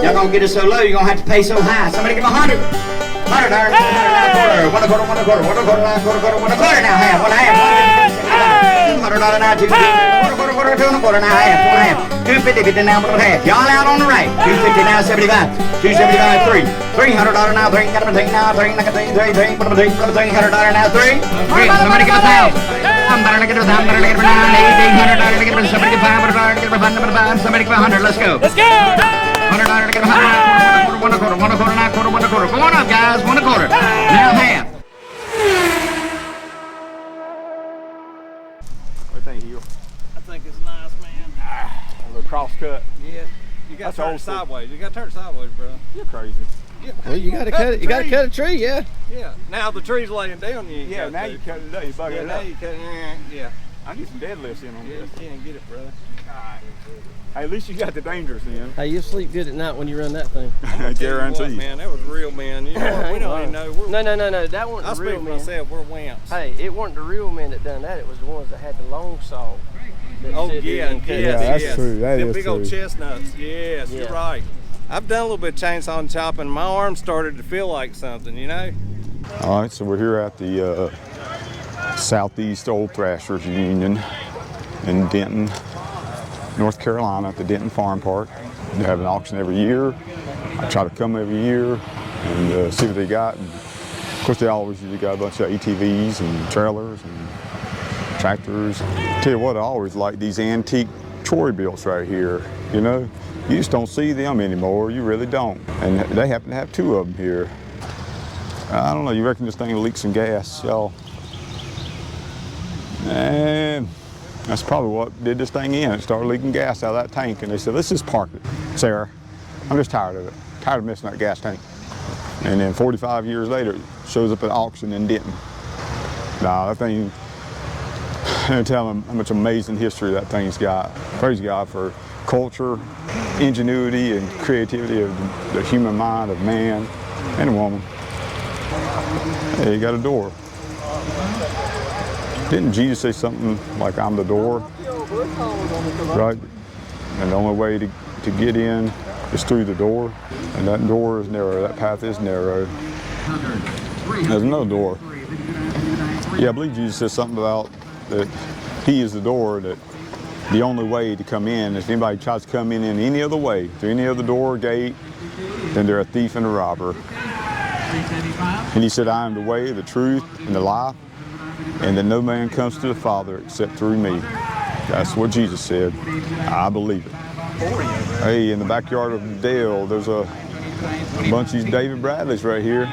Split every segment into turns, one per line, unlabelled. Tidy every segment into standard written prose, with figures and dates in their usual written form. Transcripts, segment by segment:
Y'all gonna get it so low, you're gonna have to pay so high. Somebody give me 100. 100, $1, $1 a quarter, $1 a quarter, $1 a quarter, $1 a quarter, $1 a quarter, now half, $1 half, $100 now, $2, quarter, $2 and a quarter, now half, $2.50, 50 now, $1 half. Y'all out on the right. 250 now, 75. 275, $3. $300 now, $3. Got a $3 now, $3. Like a $3, $3, $3. Put a $3, $300 now, $3. Somebody give us $1,000. I'm better to get $1,000, better to get $9, $800 to get somebody give $500 to get $500, somebody give $100. Let's go. Let's go. $100 to get $100. $1 a quarter, $1 a quarter, $1 a quarter. Go on up, guys. $1 a quarter. Now half.
What do you think, Hill?
I think it's nice, man.
The cross cut.
Yeah. You got to turn it sideways. You got to turn it sideways, bro.
You're crazy.
Yeah,
well, you got to cut it. You got to cut a tree, yeah.
Yeah. Now the tree's laying down. You
yeah. Now you cut it up. You bug it up.
Now you cut it. Yeah.
I need some deadlifts in on this.
You can't get it, brother.
Hey, at least you got the dangerous in.
Hey, you'll sleep good at night when you run that thing.
I guarantee you.
Man, that was real, man. You know, we don't even know.
No. That wasn't the real
I speak for
men.
myself. We're wimps.
Hey, it wasn't the real men that done that. It was the ones that had the long saw.
Oh, yeah.
That's true. That
Them
is
big
true.
old chestnuts. Yes, you're right. I've done a little bit of chainsaw and chopping. My arms started to feel like something, you know?
All right, so we're here at the Southeast Old Threshers Union in Denton, North Carolina, at the Denton Farm Park. They have an auction every year. I try to come every year and see what they got. And of course, they always usually got a bunch of ATVs and trailers and tractors. Tell you what, I always like these antique trolley builts right here. You know, you just don't see them anymore. You really don't. And they happen to have two of them here. I don't know. You reckon this thing will leak some gas, y'all? And that's probably what did this thing in. It started leaking gas out of that tank, and they said, let's just park it. Sarah, I'm just tired of it. Tired of missing that gas tank. And then 45 years later, it shows up at auction in Denton. Nah, that thing, I'm telling them how much amazing history that thing's got. Praise God for culture, ingenuity, and creativity of the human mind of man and woman. Hey, you got a door. Didn't Jesus say something like, I'm the door? Right? And the only way to get in is through the door. And that door is narrow, that path is narrow. There's no door. Yeah, I believe Jesus said something about that he is the door, that the only way to come in, if anybody tries to come in any other way, through any other door or gate, then they're a thief and a robber. And he said, I am the way, the truth, and the life, and that no man comes to the Father except through me. That's what Jesus said. I believe it. Hey, in the backyard of Dale, there's a bunch of these David Bradleys right here.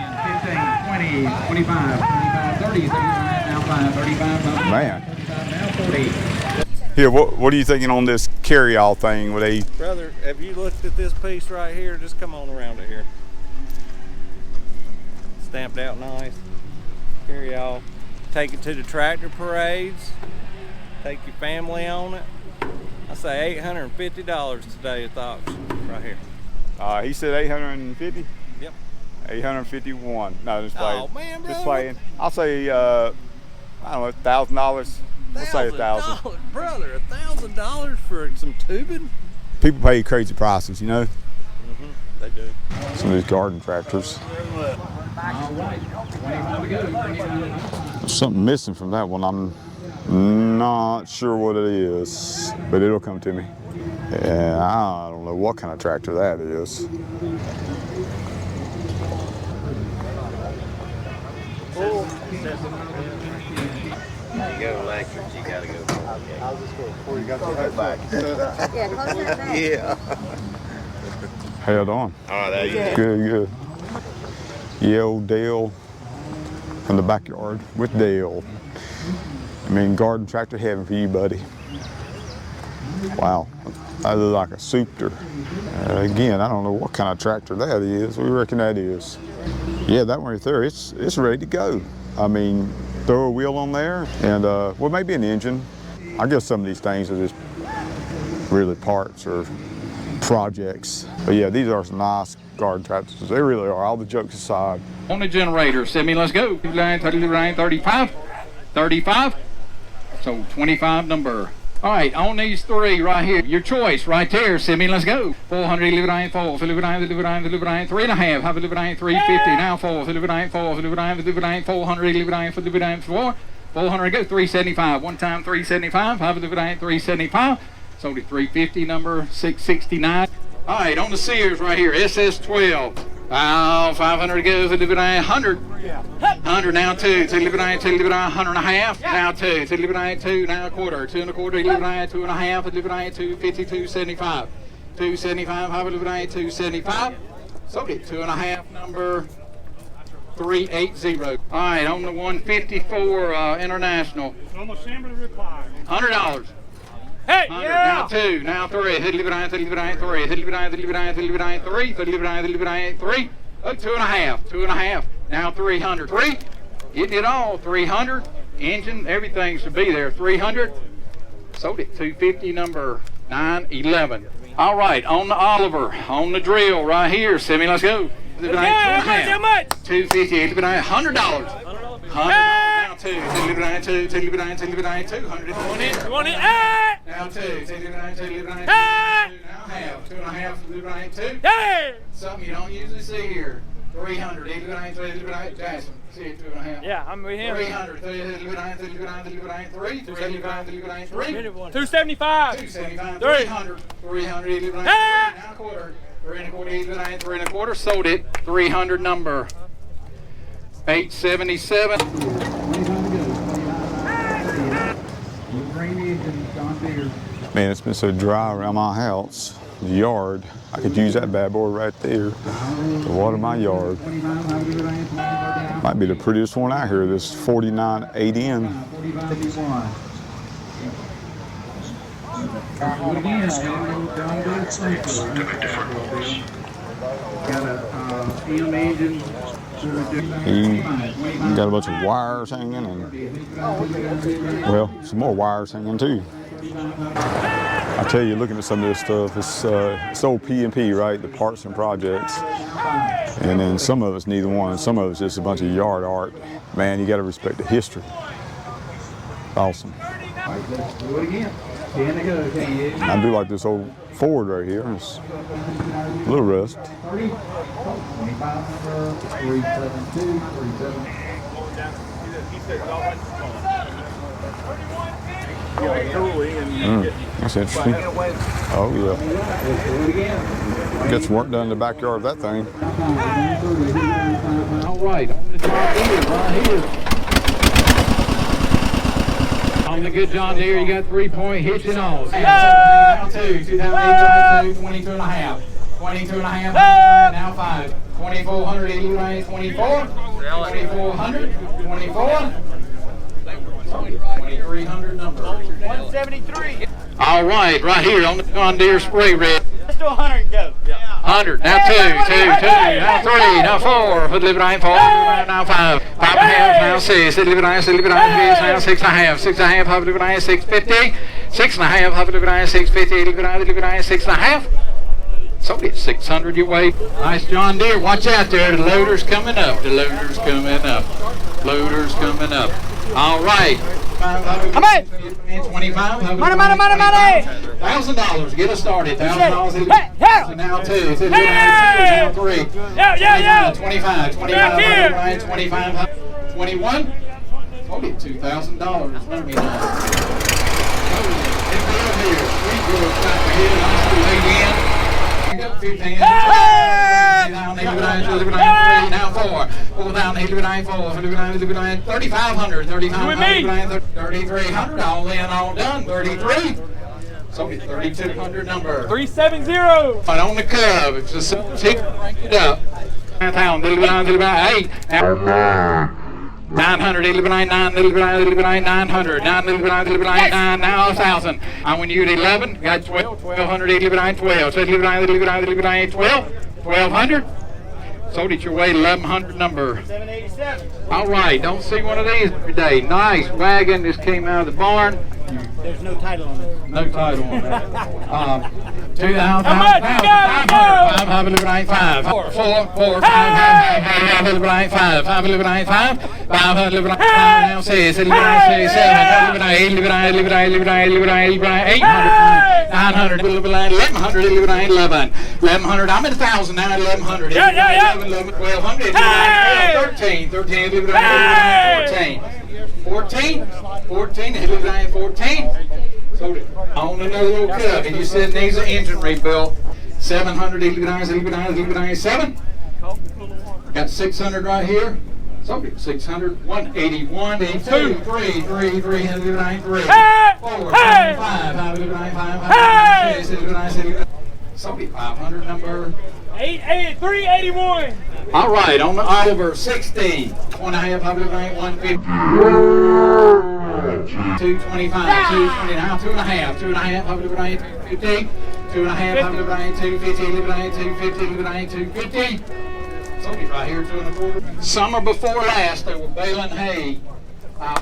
15, 20, 25, 30, 39, now 5, 35,
Man. Here, what are you thinking on this carry-all thing? Where they...
Brother, have you looked at this piece right here? Just come on around it here. Stamped out nice. Carry-all. Take it to the tractor parades. Take your family on it. I say $850 today at the auction, right here.
He said 850?
Yep.
851. No, just playing.
Oh man, bro.
Just playing. I'll say, I don't know, $1,000. Let's say $1,000.
Brother, $1,000 for some tubing?
People pay crazy prices, you know?
Mm-hmm, they do.
Some of these garden tractors. There's something missing from that one. I'm not sure what it is, but it'll come to me. And I don't know what kind of tractor that is.
You go electric, you gotta go.
I was just going before you got the back.
Yeah, close that back. Yeah.
How y'all doing?
Oh, there you go.
Good. Yeah, old Dale from the backyard with Dale. I mean, garden tractor heaven for you, buddy. Wow, that looks like a Supter. Again, I don't know what kind of tractor that is. What do you reckon that is? Yeah, that one right there, it's ready to go. I mean, throw a wheel on there and, well, maybe an engine. I guess some of these things are just really parts or projects. But yeah, these are some nice garden tractors. They really are, all the jokes aside.
On the generator, 70, let's go. Line 30, line 35, 35. So 25 number All right, on these three right here, your choice right there. Simi, let's go. 400, deliver 4, deliver 3.5, have a deliver 350, now 4, deliver 4, deliver 400, deliver 4, 400, go 375, one time 375, have a deliver 375, sold it 350, number 669. All right, on the Sears right here, SS12. 500 goes, deliver 100. 100 now 2, deliver 100 and a half, now 2, deliver 2, now a quarter, 2 and a quarter, deliver 2 and a half, deliver 250, 275. 275, have a deliver 275. Sold it 2 and a half, number 380. All right, on the 154 International. $100.
Hey,
100, now 2, now 3, deliver 3, deliver 3, oh, 2 and a half, now 300, 3, getting it all, 300, engine, everything should be there, 300, sold it, 250, number 911. All right, on the Oliver, on the drill right here, Simi, let's go.
how much?
250, $100. 100 now 2, deliver 2, 200.
You want it? Hey!
Now 2, deliver 2, now half, 2 and a half, deliver 2.
Hey!
Something you don't usually see here. 300, deliver Jackson. See it, 2 and a half.
Yeah, I'm with him.
300, deliver 3, 275, deliver 3.
275.
275,
3.
300, deliver 3, now a quarter. 3 and a quarter, deliver 3 and a quarter, sold it. 300 number. 877.
Man, it's been so dry around my house, the yard. I could use that bad boy right there to water my yard. Might be the prettiest one out here, this 49 8N. He got a bunch of wires hanging and, well, some more wires hanging too. I tell you, looking at some of this stuff, it's old P&P, right? The parts and projects. And then some of it's neither one. Some of it's just a bunch of yard art. Man, you got to respect the history. Awesome. I do like this old Ford right here. It's a little rust. That's interesting. Oh yeah. Get some work done in the backyard of that thing.
All right, on the John Deere right here. On the good John Deere, you got 3-point hitch and all. Now 2, 2008, 22 and a half. 22 and a half, now 5. 2400, 24. 2400, 24. 2300 number.
173.
All right, right here on the John Deere spray red.
Let's do 100 and go.
100, now 2, now 3, now 4, for deliver 4, now 5, 5 and a half, now 6, deliver 9, now 6 and a half, 6 and a half, deliver 9, 650, 6 and a half, deliver 9, 650, deliver 9, 6 and a half. So it's 600 your way. Nice John Deere, watch out there, the loader's coming up, the loader's coming up, loader's coming up. All right.
Come on.
25.
Money.
$1,000. Get us started. $1,000.
Hey,
Now 2.
Hey.
Now 3.
Yeah.
25. 25. 25. 21. Oh, get $2,000. Let me know. Now 4. Pull down 3,500. 3,300. All in, all done. 33. So get 3,200 number.
370.
Right on the cub. It's just rank it up. 8. 900, 900, 900, now 1,000. I went you to 11, got 12, 1,200, 12. So 12, 1,200. Sold it your way, 1,100 number.
787.
All right, don't see one of these every day. Nice wagon, this came out of the barn.
There's no title on it.
No title on that. 2,000.
How much? Go!
5, 5, 4, 4, 5, 5, 5, now 6, 7, 800, 1100, 1100. I'm at 1,000 now. 1100. 1,200. 13, 14. 14. So on another little cub, and you said needs an engine rebuilt. 700, 7. Got 600 right here. So 600, 181, 82, 3, 300, 3, 4, 5, 5, so 500 number.
381.
All right, on the Oliver, 60, 1.5, 150. 225, 229, 2.5, 2.5, 250, 250, right here, 2.25. Summer before last, they were baling hay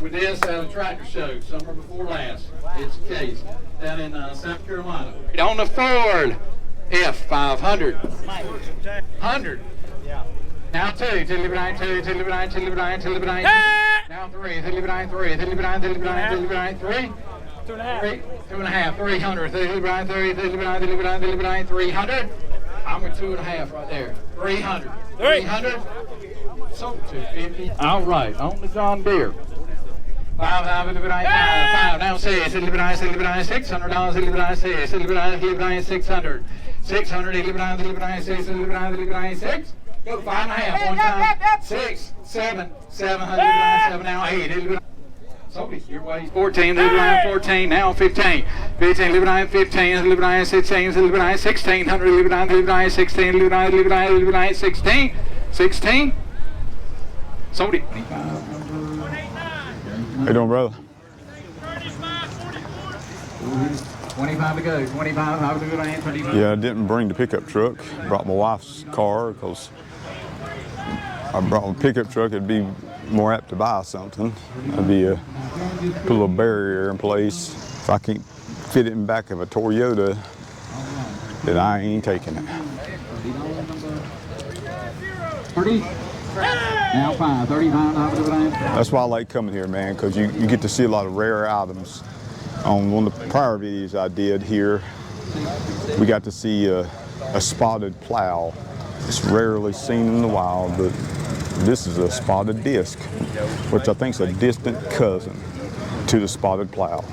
with this at a tractor show. Summer before last, it's the case down in South Carolina. On the Ford F500, 100. Now 2, till 2, till 2. Now 3, till 3, 2.5, 300, 300. I'm with 2.5 right there. 300. So 250. All right, on the John Deere. 5, now 6, $600, 600. 600, go 5.5 one time. 6, 7, 700, now 8. So your way. 14, 14, now 15. 15, 15, 16, 1600, 16, 16. Sold it.
How you doing, brother?
25 to go. 25, 25.
Yeah, I didn't bring the pickup truck. Brought my wife's car because I brought my pickup truck. It'd be more apt to buy something. It'd be put a little barrier in place. If I can't fit it in back of a Toyota, then I ain't taking it.
30. Now 5, 35.
That's why I like coming here, man, because you get to see a lot of rare items. On one of the prior videos I did here, we got to see a spotted plow. It's rarely seen in the wild, but this is a spotted disc, which I think is a distant cousin to the spotted plow.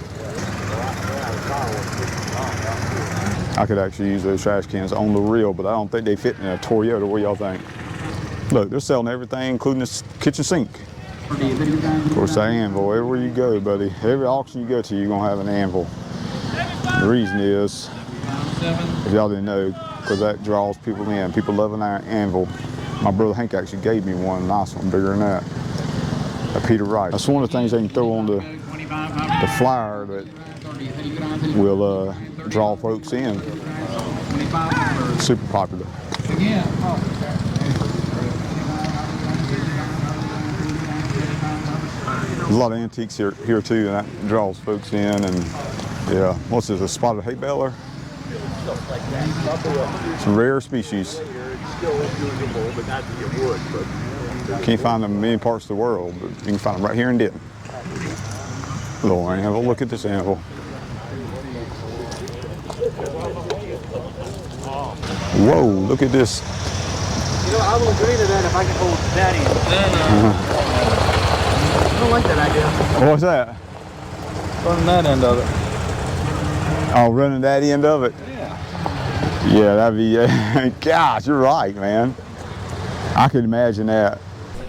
I could actually use those trash cans on the reel, but I don't think they fit in a Toyota. What y'all think? Look, they're selling everything, including this kitchen sink. Of course, that anvil, everywhere you go, buddy. Every auction you go to, you're going to have an anvil. The reason is, if y'all didn't know, because that draws people in. People love an anvil. My brother Hank actually gave me one, nice one, bigger than that. A Peter Wright. That's one of the things they can throw on the flyer that will draw folks in. Super popular. There's a lot of antiques here too, and that draws folks in. And yeah, what's this? A spotted hay baler? It's a rare species. Can't find them in many parts of the world, but you can find them right here in Denton. Little anvil. Look at this anvil. Whoa! Look at this.
You know, I will agree to that if I can hold that in. I don't like that idea.
What's that?
Running that end of it.
Oh, running that end of it?
Yeah.
Yeah, that'd be, gosh, you're right, man. I could imagine that.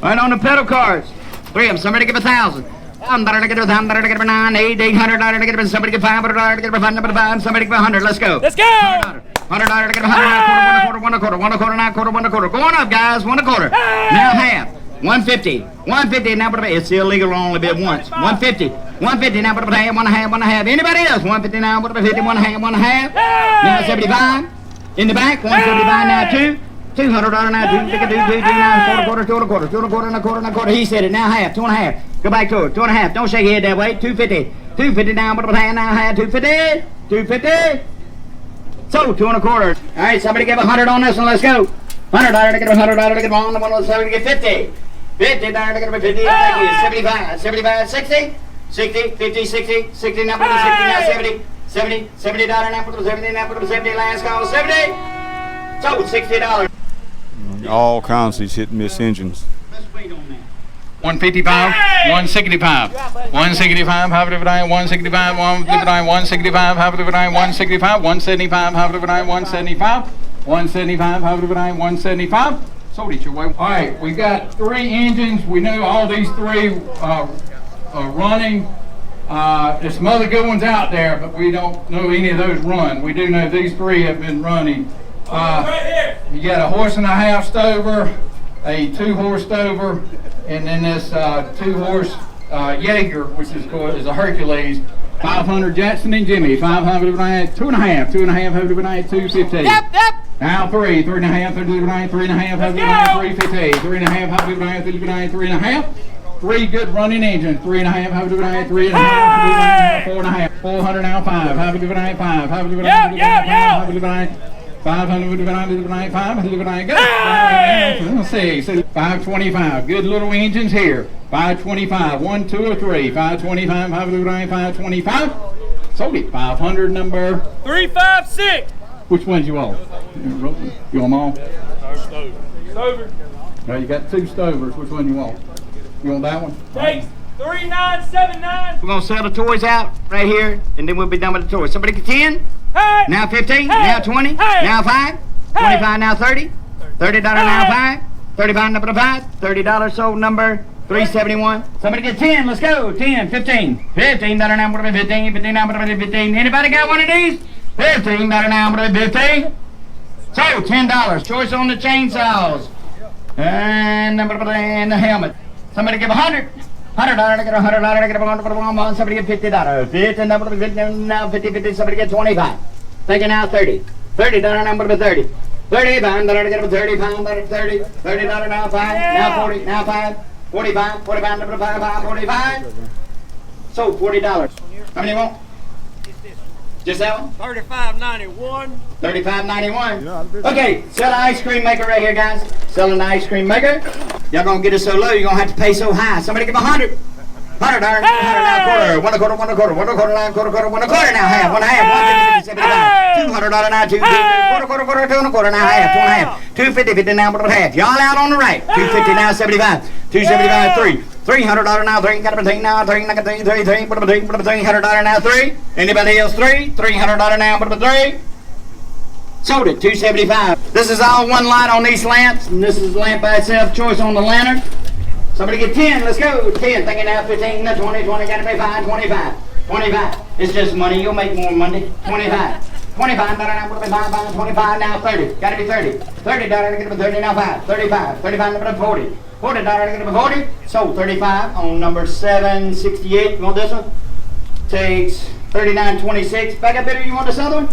Right on the pedal cards. 3 of them. Somebody give 1,000. Somebody give 1,000. 9, 8, 800. Somebody give 500. Give 500. Somebody give 100. Let's go.
Let's go.
$100 to get 100. One quarter. Going up, guys. 1/4. Now half. 150. 150. Now what? It's illegal to only bid once. 150. 150. Now what? Half. 1/2. Anybody else? 150 now. What? 50. 1/2. Now 75. In the back. 175 now. 2. $200 now. 2 1/4. He said it. Now half. 2.5. Go back to it. 2.5. Don't shake your head that way. 250. 250 down, put up a hand now, hand 250, 250. So, 2 1/4. All right, somebody give 100 on this one, let's go. $100 to get $100 to get one, $1 to get 50. $50 to get 50, thank you. 75, 75, 60, 60, 50, 60, 60, now put up 60, now 70, 70, $70 now put up 70, now put up 70, last call 70. So, $60.
All kinds of these hit and miss engines.
155, 165, 165, half of 165, 165, half of 165, 175, half of 175, 175, half of 175. Sold it your way. All right, we got 3 engines. We know all these 3 are running. There's some other good ones out there, but we don't know any of those run. We do know these 3 have been running. You got a 1.5-horse stover, a 2-horse stover, and then this 2-horse Jaeger, which is a Hercules. 500 Jetson and Jimmy. 500 2.5, 2.5, 250. Yep. Now 3, 3.5, 3.5, 3.5, 350, 3.5, 3.5. 3 good running engines. 3.5, 3.5, 4.5, 400 now 5, 5, 5, 500 good. Let's see. 525. Good little engines here. 525. 1, 2, or 3. 525. 525. Sold it. 500 number
356.
Which ones you want? You want them all?
Stover.
No, you got 2 stovers. Which one you want? You want that one?
Takes 3979.
We're gonna sell the toys out right here, and then we'll be done with the toys. Somebody get 10.
Hey.
Now 15.
Hey.
Now 20.
Hey.
Now 5. 25. Now 30. $30 now 5. 35 number 5. $30 sold number 371. Somebody get 10. Let's go. 10. 15. $15 now. What about 15? 15 now. What about 15? Anybody got one of these? $15 now. What about 15? So $10. Choice on the chainsaws. And the helmet. Somebody give 100. $100 to get $100 to get $100. Somebody get $50. 50 now 50. Somebody get 25. Take it now 30. $30 number to 30. $35 to get $35. 30. $30 now 5. Now 40. Now 5. 45. 45 number 5. 45. So $40. How many want? Just that one?
$35.91.
$35.91. Okay, sell an ice cream maker right here, guys. Selling an ice cream maker. Y'all gonna get it so low, you're gonna have to pay so high. Somebody give 100. $100 now, quarter. $1 now, quarter. $1 now, half. $1.50, $75. $200 now, $2.50. Quarter, $2.25 now, half. $2.50, $50 now, half. Y'all out on the right. $2.50 now, $75. $2.75, $3. $300 now, $3. Got a $3 now, $3. Got a $3. Put up a $300 now, $3. Anybody else? $3. $300 now, put up a $3. Sold it, $2.75. This is all one light on these lamps, and this is the lamp by itself. Choice on the lantern. Somebody get 10, let's go. 10, thinking now 15, 20, gotta pay 5, 25. 25. It's just money, you'll make more Monday. 25. $25 now, put up 5, 25 now, 30. Gotta be 30. $30 to get up 30 now 5. 35. 35 number 40. $40 to get up 40. Sold 35 on number 768. You want this one? Takes 39.26. Back up bidder, you want this other one?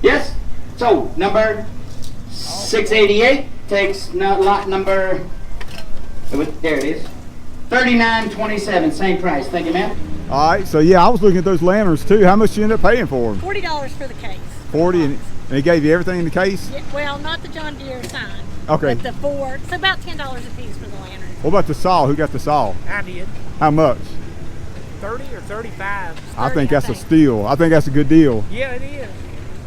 Yes? So, number 688 takes lot number, there it is, 39.27, same price. Thank you, ma'am.
All right, so yeah, I was looking at those lanterns too. How much did you end up paying for them?
$40 for the case.
40, and he gave you everything in the case?
Yeah, well, not the John Deere sign.
Okay.
But the 4, so about $10 a piece for the lantern.
What about the saw? Who got the saw?
I did.
How much?
30 or 35.
30,
I think that's a steal. I think that's a good deal.
Yeah, it is.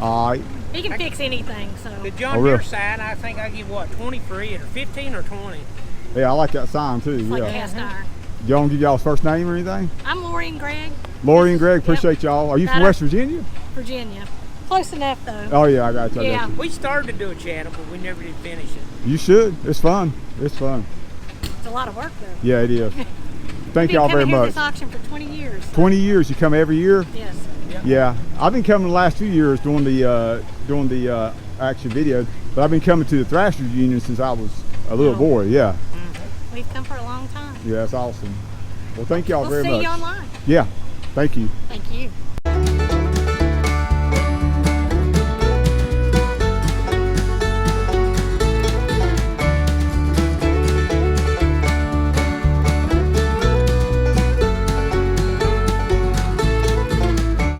All right.
He can fix anything, so.
The John Deere side, I think I give what, 20 for it, or 15 or 20.
Yeah, I like that sign too.
It's like
yeah.
cast iron.
Y'all want to give y'all's first name or anything?
I'm Lori and Greg.
Lori and Greg, appreciate y'all. Are you from West Virginia?
Virginia. Close enough though.
Oh yeah, I got you.
Yeah.
We started to do a channel, but we never did finish it.
You should. It's fun. It's fun.
It's a lot of work though.
Yeah, it is. Thank y'all very much.
I've been coming here to this auction for 20 years. So.
20 years. You come every year?
Yes.
Yeah, I've been coming the last few years doing the action videos, but I've been coming to the Threshers Union since I was a little boy. Yeah.
We've come for a long time.
Yeah, that's awesome. Well, thank y'all very much.
We'll see you online.
Yeah, thank you.
Thank you.